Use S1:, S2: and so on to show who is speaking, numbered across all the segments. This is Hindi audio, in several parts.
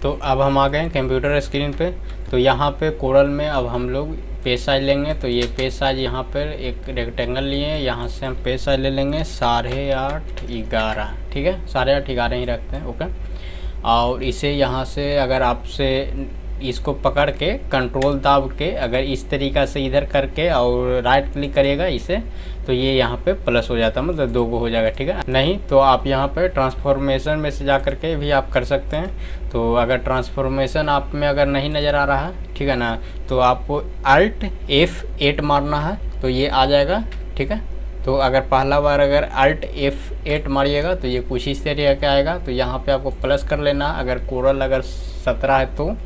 S1: तो अब हम आ गए हैं कंप्यूटर स्क्रीन पे। तो यहाँ पे कोरल में अब हम लोग पेज साइज लेंगे। तो ये पेज साइज यहाँ पर एक रेक्टेंगल लिए हैं, यहाँ से हम पेज साइज ले लेंगे 8.5x11। ठीक है, 8.5x11 ही रखते हैं। ओके, और इसे यहाँ से अगर आपसे इसको पकड़ के कंट्रोल दाब के अगर इस तरीक़ा से इधर करके और राइट क्लिक करिएगा इसे, तो ये यहाँ पे प्लस हो जाता है, मतलब 2 हो जाएगा। ठीक है, नहीं तो आप यहाँ पे ट्रांसफॉर्मेशन में से जा कर के भी आप कर सकते हैं। तो अगर ट्रांसफॉर्मेशन आप में अगर नहीं नज़र आ रहा है, ठीक है ना, तो आपको Alt F8 मारना है तो ये आ जाएगा। ठीक है, तो अगर पहला बार अगर Alt F8 मारिएगा तो ये कुछ इस तरीके का आएगा। तो यहाँ पे आपको प्लस कर लेना अगर कोरल अगर 17 है तो,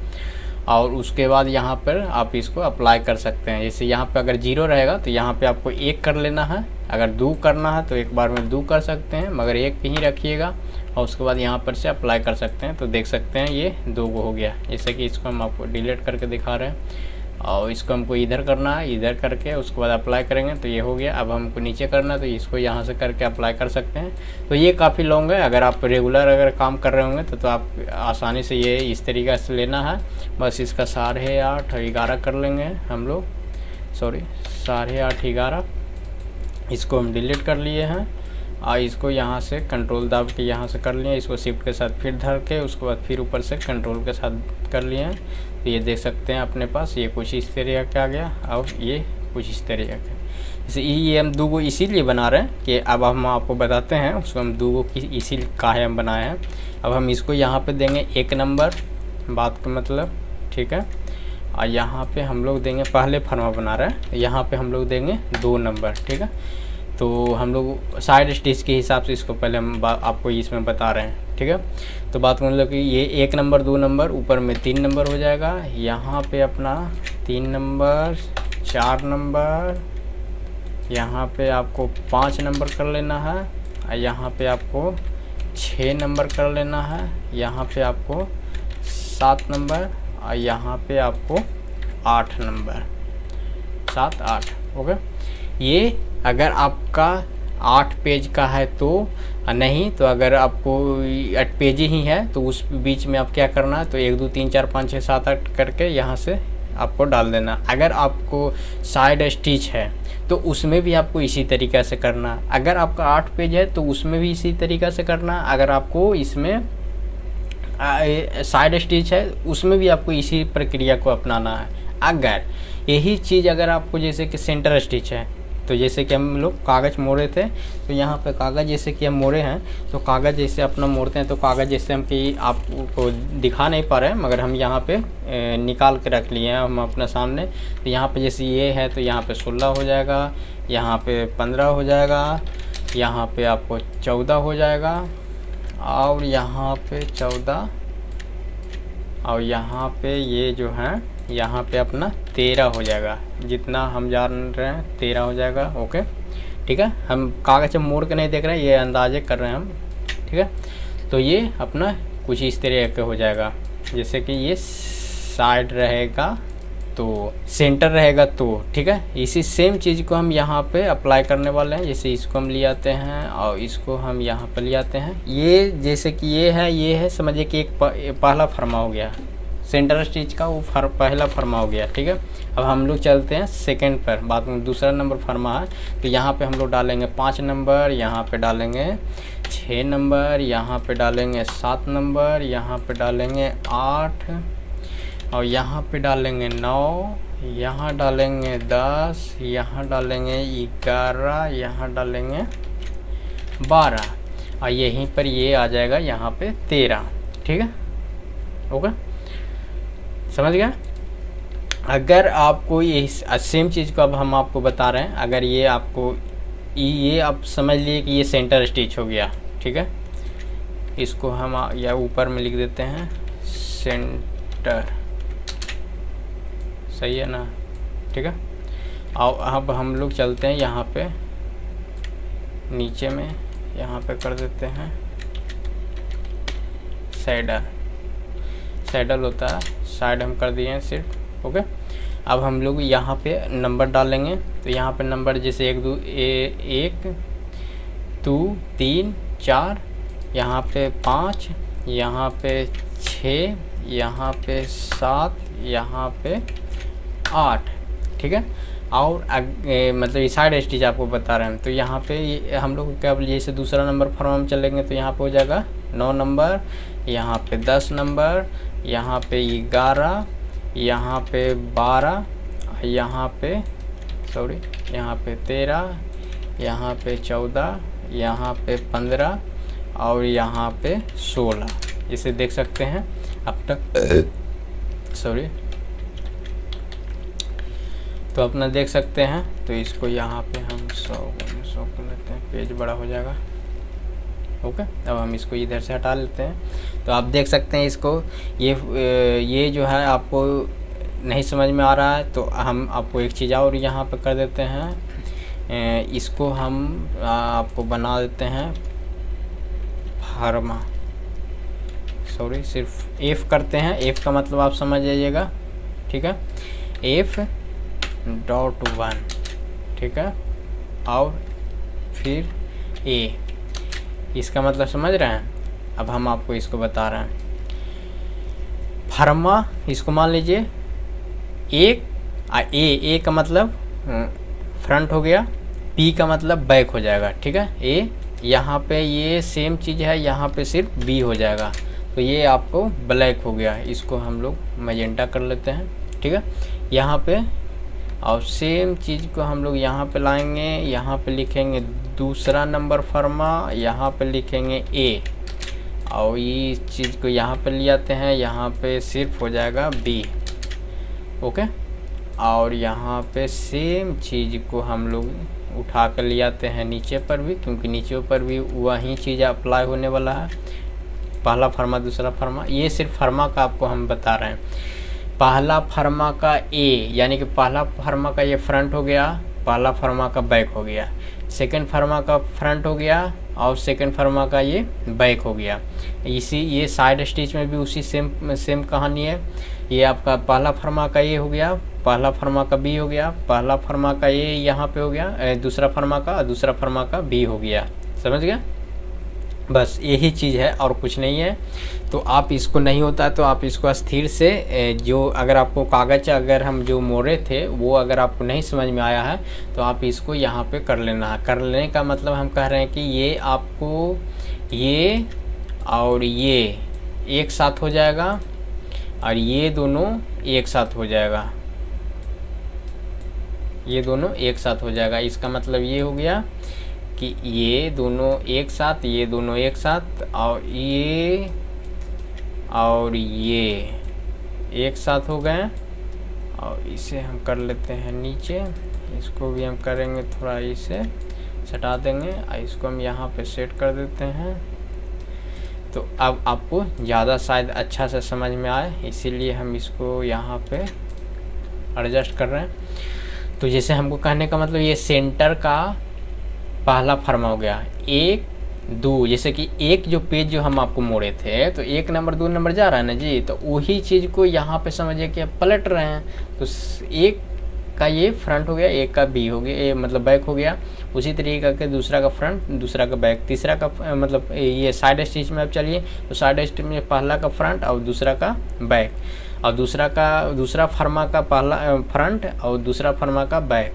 S1: और उसके बाद यहाँ पर आप इसको अप्लाई कर सकते हैं। जैसे यहाँ पे अगर 0 रहेगा तो यहाँ पे आपको 1 कर लेना है, अगर 2 करना है तो एक बार में 2 कर सकते हैं, मगर 1 पे ही रखिएगा और उसके बाद यहाँ पर से अप्लाई कर सकते हैं। तो देख सकते हैं ये 2 हो गया। जैसे कि इसको हम आपको डिलीट करके दिखा रहे हैं और इसको हमको इधर करना है, इधर करके उसके बाद अप्लाई करेंगे तो ये हो गया। अब हमको नीचे करना है तो इसको यहाँ से करके अप्लाई कर सकते हैं। तो ये काफ़ी लॉन्ग है, अगर आप रेगुलर अगर काम कर रहे होंगे तो आप आसानी से ये इस तरीक़े से लेना है। बस इसका 8.5x11 कर लेंगे हम लोग, सॉरी 8.5x11। इसको हम डिलीट कर लिए हैं और इसको यहाँ से कंट्रोल दाब के यहाँ से कर लिए, इसको शिफ्ट के साथ फिर धर के उसके बाद फिर ऊपर से कंट्रोल के साथ कर लिए हैं। तो ये देख सकते हैं अपने पास ये कुछ इस तरीके का आ गया और ये कुछ इस तरीके का। जैसे ये हम 2 इसीलिए बना रहे हैं कि अब हम आपको बताते हैं उसको हम 2 की इसी काहे हम बनाए हैं। अब हम इसको यहाँ पे देंगे 1 नंबर, बात का मतलब। ठीक है, और यहाँ पे हम लोग देंगे, पहले फर्मा बना रहे हैं, यहाँ पे हम लोग देंगे 2 नंबर। ठीक है, तो हम लोग साइड स्टिच के हिसाब से इसको पहले हम आपको इसमें बता रहे हैं। ठीक है, तो बात कर लो कि ये 1 नंबर 2 नंबर ऊपर में 3 नंबर हो जाएगा, यहाँ पे अपना 3 नंबर 4 नंबर, यहाँ पे आपको 5 नंबर कर लेना है और यहाँ पे आपको 6 नंबर कर लेना है, यहाँ पे आपको 7 नंबर और यहाँ पे आपको 8 नंबर, 7 8। ओके, ये अगर आपका 8 पेज का है तो, नहीं तो अगर आपको 8 पेज ही है तो उस बीच में आप क्या करना है, तो 1 2 3 4 5 6 7 8 करके यहाँ से आपको डाल देना। अगर आपको साइड स्टिच है तो उसमें भी आपको इसी तरीक़ा से करना। अगर आपका 8 पेज है तो उसमें भी इसी तरीक़ा से करना। अगर आपको इसमें साइड स्टिच है उसमें भी आपको इसी प्रक्रिया को अपनाना है। अगर यही चीज़ अगर आपको जैसे कि सेंटर स्टिच है, तो जैसे कि हम लोग कागज़ मोड़े थे तो यहाँ पे कागज़ जैसे कि हम मोड़े हैं, तो कागज़ जैसे अपना मोड़ते हैं तो कागज़ जैसे हम कि आपको दिखा नहीं पा रहे हैं मगर हम यहाँ पे निकाल के रख लिए हैं हम अपने सामने। तो यहाँ पे जैसे ये है तो यहाँ पे 16 हो जाएगा, यहाँ पे 15 हो जाएगा, यहाँ पे आपको 14 हो जाएगा और यहाँ पे 14 और यहाँ पे ये जो है यहाँ पे अपना 13 हो जाएगा। जितना हम जान रहे हैं 13 हो जाएगा। ओके, ठीक है, हम कागज़ मोड़ के नहीं देख रहे हैं, ये अंदाजे कर रहे हैं हम। ठीक है, तो ये अपना कुछ इस तरह के हो जाएगा। जैसे कि ये साइड रहेगा तो सेंटर रहेगा तो, ठीक है, इसी सेम चीज़ को हम यहाँ पे अप्लाई करने वाले हैं। जैसे इसको हम ले आते हैं और इसको हम यहाँ पर ले आते हैं। ये जैसे कि ये है समझिए कि एक पहला फर्मा हो गया, सेंटर स्टिच का वो पहला फर्मा हो गया। ठीक है, अब हम लोग चलते हैं सेकंड पर, बाद में दूसरा नंबर फर्मा है। तो यहाँ पे हम लोग डालेंगे 5 नंबर, यहाँ पे डालेंगे 6 नंबर, यहाँ पे डालेंगे 7 नंबर, यहाँ पे डालेंगे 8 और यहाँ पे डालेंगे 9, यहाँ डालेंगे 10, यहाँ डालेंगे 11, यहाँ डालेंगे 12 और यहीं पर ये आ जाएगा यहाँ पे 13। ठीक है, ओके, समझ गया। अगर आपको ये सेम चीज़ को अब हम आपको बता रहे हैं, अगर ये आपको ये आप समझ लिए कि ये सेंटर स्टिच हो गया। ठीक है, इसको हम या ऊपर में लिख देते हैं सेंटर, सही है ना। ठीक है, और अब हम लोग चलते हैं यहाँ पे नीचे में, यहाँ पे कर देते हैं सैडल होता है, साइड हम कर दिए हैं सिर्फ। ओके, अब हम लोग यहाँ पे नंबर डालेंगे। तो यहाँ पे नंबर जैसे 1 2 3 4, यहाँ पे 5, यहाँ पे 6, यहाँ पे 7, यहाँ पे 8, ठीक है। और मतलब ये साइड स्टिच आपको बता रहे हैं। तो यहाँ पे हम लोग क्या जैसे दूसरा नंबर फॉर्म में चलेंगे तो यहाँ पे हो जाएगा 9 नंबर, यहाँ पे 10 नंबर, यहाँ पे 11, यहाँ पे 12, यहाँ पे सॉरी यहाँ पे 13, यहाँ पे 14, यहाँ पे 15 और यहाँ पे 16। इसे देख सकते हैं अब तक सॉरी तो अपना देख सकते हैं। तो इसको यहाँ पे हम 100 कर लेते हैं, पेज बड़ा हो जाएगा। ओके, अब हम इसको इधर से हटा लेते हैं। तो आप देख सकते हैं इसको, ये जो है आपको नहीं समझ में आ रहा है तो हम आपको एक चीज़ और यहाँ पे कर देते हैं। इसको हम आपको बना देते हैं फार्मा, सॉरी सिर्फ F करते हैं। F का मतलब आप समझ जाइएगा, ठीक है। F.1, ठीक है, और फिर A, इसका मतलब समझ रहे हैं। अब हम आपको इसको बता रहे हैं। फार्मा, इसको मान लीजिए ए का मतलब फ्रंट हो गया, P का मतलब बैक हो जाएगा, ठीक है। A यहाँ पे ये सेम चीज़ है, यहाँ पे सिर्फ B हो जाएगा। तो ये आपको ब्लैक हो गया, इसको हम लोग मैजेंटा कर लेते हैं, ठीक है। यहाँ पे और सेम चीज़ को हम लोग यहाँ पे लाएंगे, यहाँ पे लिखेंगे दूसरा नंबर फर्मा, यहाँ पे लिखेंगे A और ये चीज़ को यहाँ पे ले आते हैं, यहाँ पे सिर्फ हो जाएगा B, ओके। और यहाँ पे सेम चीज़ को हम लोग उठा कर ले आते हैं नीचे पर भी, क्योंकि नीचे पर भी वही चीज़ अप्लाई होने वाला है। पहला फर्मा दूसरा फर्मा, ये सिर्फ फर्मा का आपको हम बता रहे हैं। पहला फर्मा का A यानी कि पहला फर्मा का ये फ्रंट हो गया, पहला फर्मा का बैक हो गया, सेकंड फर्मा का फ्रंट हो गया और सेकंड फर्मा का ये बैक हो गया। ये साइड स्टिच में भी उसी सेम कहानी है। ये आपका पहला फर्मा का ये हो गया, पहला फर्मा का B हो गया, पहला फर्मा का ये यहाँ पे हो गया, दूसरा फर्मा का, दूसरा फर्मा का B हो गया, समझ गया। बस यही चीज़ है और कुछ नहीं है। तो आप इसको नहीं होता तो आप इसको स्थिर से जो अगर आपको कागज़ अगर हम जो मोड़े थे वो अगर आपको नहीं समझ में आया है तो आप इसको यहाँ पे कर लेना है। कर लेने का मतलब हम कह रहे हैं कि ये आपको ये और ये एक साथ हो जाएगा और ये दोनों एक साथ हो जाएगा, ये दोनों एक साथ हो जाएगा। इसका मतलब ये हो गया कि ये दोनों एक साथ, ये दोनों एक साथ और ये एक साथ हो गए। और इसे हम कर लेते हैं नीचे, इसको भी हम करेंगे थोड़ा, इसे सटा देंगे और इसको हम यहाँ पे सेट कर देते हैं। तो अब आपको ज़्यादा शायद अच्छा से समझ में आए, इसीलिए हम इसको यहाँ पे एडजस्ट कर रहे हैं। तो जैसे हमको कहने का मतलब ये सेंटर का पहला फर्मा हो गया 1 2, जैसे कि एक जो पेज जो हम आपको मोड़े थे तो 1 नंबर 2 नंबर जा रहा है ना जी, तो वही चीज़ को यहाँ पे समझिए कि पलट रहे हैं। तो एक का ये फ्रंट हो गया, एक का B हो गया, ये मतलब बैक हो गया। उसी तरीके के दूसरा का फ्रंट, दूसरा का बैक, तीसरा का मतलब ये साइड स्टिच में अब चलिए तो साइड स्टिच में पहला का फ्रंट और दूसरा का बैक, और दूसरा फर्मा का पहला फ्रंट और दूसरा फर्मा का बैक।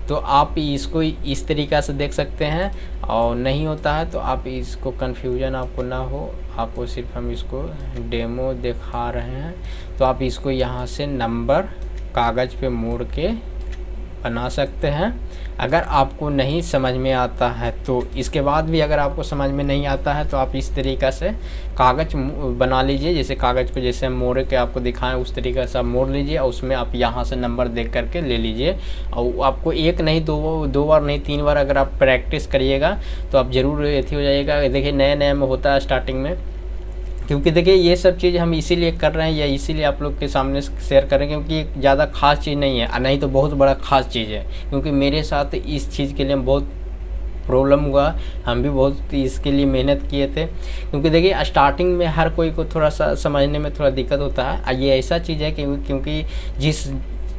S1: तो आप इसको इस तरीक़ा से देख सकते हैं। और नहीं होता है तो आप इसको कन्फ्यूजन आपको ना हो, आपको सिर्फ हम इसको डेमो दिखा रहे हैं। तो आप इसको यहाँ से नंबर कागज़ पे मोड़ के बना सकते हैं। अगर आपको नहीं समझ में आता है तो इसके बाद भी अगर आपको समझ में नहीं आता है तो आप इस तरीक़ा से कागज़ बना लीजिए, जैसे कागज़ को जैसे हम मोड़ के आपको दिखाएं उस तरीक़े से आप मोड़ लीजिए और उसमें आप यहाँ से नंबर देख करके ले लीजिए। और आपको एक नहीं दो बार नहीं 3 बार अगर आप प्रैक्टिस करिएगा तो आप ज़रूर एथी हो जाइएगा। देखिए नए में होता है स्टार्टिंग में, क्योंकि देखिए ये सब चीज़ हम इसीलिए कर रहे हैं या इसीलिए आप लोग के सामने शेयर करें क्योंकि ज़्यादा ख़ास चीज़ नहीं है, नहीं तो बहुत बड़ा ख़ास चीज़ है। क्योंकि मेरे साथ इस चीज़ के लिए बहुत प्रॉब्लम हुआ, हम भी बहुत इसके लिए मेहनत किए थे। क्योंकि देखिए स्टार्टिंग में हर कोई को थोड़ा सा समझने में थोड़ा दिक्कत होता है। ये ऐसा चीज़ है क्योंकि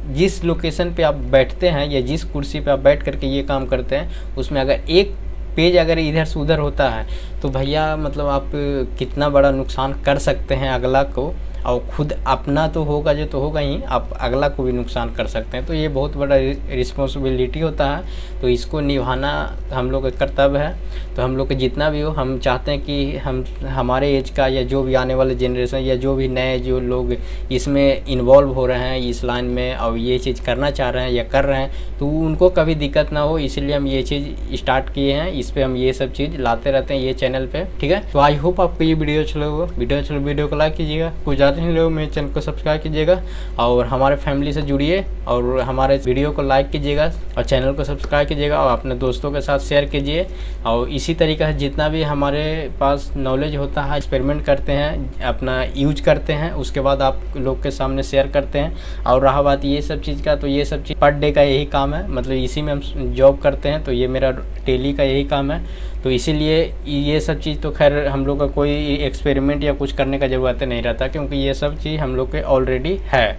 S1: जिस लोकेशन पे आप बैठते हैं या जिस कुर्सी पे आप बैठ करके ये काम करते हैं उसमें अगर एक पेज अगर इधर से उधर होता है तो भैया मतलब आप कितना बड़ा नुकसान कर सकते हैं अगला को, और खुद अपना तो होगा जो तो होगा ही, आप अगला को भी नुकसान कर सकते हैं। तो ये बहुत बड़ा रिस्पॉन्सिबिलिटी होता है, तो इसको निभाना हम लोग का कर्तव्य है। तो हम लोग के जितना भी हो, हम चाहते हैं कि हम हमारे एज का या जो भी आने वाले जनरेशन या जो भी नए जो लोग इसमें इन्वॉल्व हो रहे हैं इस लाइन में और ये चीज़ करना चाह रहे हैं या कर रहे हैं, तो उनको कभी दिक्कत ना हो, इसलिए हम ये चीज़ स्टार्ट किए हैं। इस पर हम ये सब चीज़ लाते रहते हैं ये चैनल पे, ठीक है। तो आई होप आपको ये वीडियो अच्छा लगा। वीडियो को लाइक कीजिएगा, कुछ ज़्यादा नहीं लोग मेरे चैनल को सब्सक्राइब कीजिएगा और हमारे फैमिली से जुड़िए और हमारे वीडियो को लाइक कीजिएगा और चैनल को सब्सक्राइब कीजिएगा और अपने दोस्तों के साथ शेयर कीजिए। और इसी तरीके से जितना भी हमारे पास नॉलेज होता है, एक्सपेरिमेंट करते हैं, अपना यूज करते हैं, उसके बाद आप लोग के सामने शेयर करते हैं। और रहा बात ये सब चीज़ का, तो ये सब चीज़ पर डे का यही काम है, मतलब इसी में हम जॉब करते हैं, तो ये मेरा डेली का यही काम है। तो इसीलिए ये सब चीज़ तो खैर हम लोग का कोई एक्सपेरिमेंट या कुछ करने का ज़रूरत नहीं रहता, क्योंकि ये सब चीज़ हम लोग के ऑलरेडी है।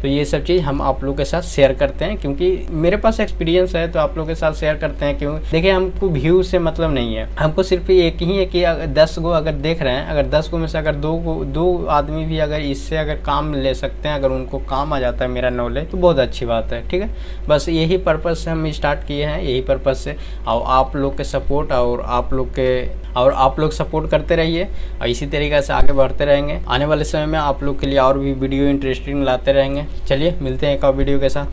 S1: तो ये सब चीज़ हम आप लोग के साथ शेयर करते हैं, क्योंकि मेरे पास एक्सपीरियंस है, तो आप लोग के साथ शेयर करते हैं। क्यों देखिए, हमको व्यू से मतलब नहीं है, हमको सिर्फ एक ही है कि अगर 10 गो अगर देख रहे हैं, अगर 10 गो में से अगर दो आदमी भी अगर इससे अगर काम ले सकते हैं, अगर उनको काम आ जाता है मेरा नॉलेज, तो बहुत अच्छी बात है, ठीक है। बस यही पर्पज़ से हम स्टार्ट किए हैं, यही पर्पज़ से। और आप लोग के सपोर्ट और आप लोग सपोर्ट करते रहिए और इसी तरीके से आगे बढ़ते रहेंगे। आने वाले समय में आप लोग के लिए और भी वीडियो इंटरेस्टिंग लाते रहेंगे। चलिए मिलते हैं एक और वीडियो के साथ।